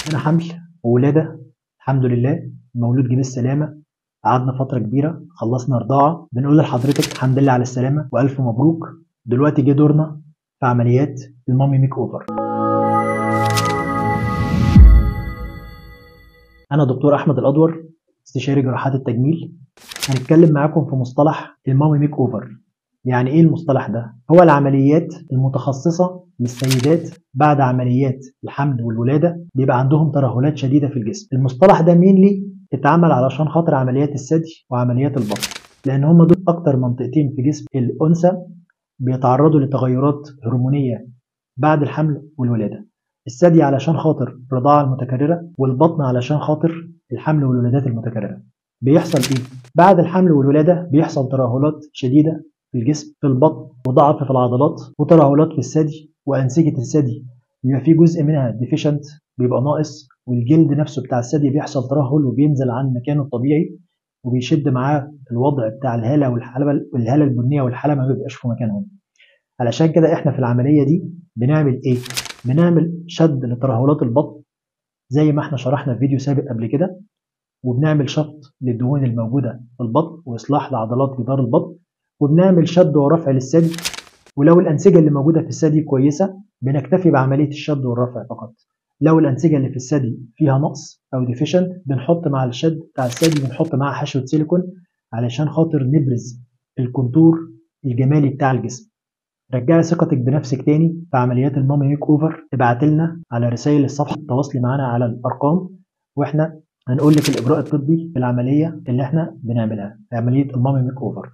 هنا حمل وولادة الحمد لله، المولود جه بالسلامة. قعدنا فترة كبيرة، خلصنا رضاعة، بنقول لحضرتك الحمد لله على السلامة وألف مبروك. دلوقتي جه دورنا في عمليات المامي ميك أوفر. أنا دكتور أحمد الأدور، استشاري جراحات التجميل. هنتكلم معاكم في مصطلح المامي ميك أوفر. يعني إيه المصطلح ده؟ هو العمليات المتخصصة للسيدات بعد عمليات الحمل والولادة بيبقى عندهم ترهلات شديدة في الجسم. المصطلح ده مينلي اتعمل علشان خاطر عمليات الثدي وعمليات البطن، لأن هم دول أكتر منطقتين في جسم الأنثى بيتعرضوا لتغيرات هرمونية بعد الحمل والولادة. الثدي علشان خاطر الرضاعة المتكررة، والبطن علشان خاطر الحمل والولادات المتكررة. بيحصل إيه؟ بعد الحمل والولادة بيحصل ترهلات شديدة في الجسم، في البطن، وضعف في العضلات، وترهلات في الثدي، وأنسجة الثدي بيبقى في جزء منها ديفيشنت، بيبقى ناقص، والجلد نفسه بتاع الثدي بيحصل ترهل وبينزل عن مكانه الطبيعي، وبيشد معاه الوضع بتاع الهالة والهالة البنية والحالة ما بيبقاش في مكانهم. علشان كده احنا في العملية دي بنعمل ايه؟ بنعمل شد لترهلات البطن زي ما احنا شرحنا في فيديو سابق قبل كده، وبنعمل شط للدهون الموجودة في البطن وإصلاح لعضلات جدار البطن، وبنعمل شد ورفع للثدي. ولو الأنسجة اللي موجودة في الثدي كويسة بنكتفي بعملية الشد والرفع فقط. لو الأنسجة اللي في الثدي فيها نقص أو ديفيشنت بنحط مع الشد بتاع الثدي بنحط معاه حشوة سيليكون علشان خاطر نبرز الكونتور الجمالي بتاع الجسم. رجعي ثقتك بنفسك تاني في عمليات المامي ميك اوفر. ابعت لنا على رسائل الصفحه، تواصلي معانا على الارقام، واحنا هنقول لك الاجراء الطبي في العمليه اللي احنا بنعملها، عمليه المامي ميك اوفر.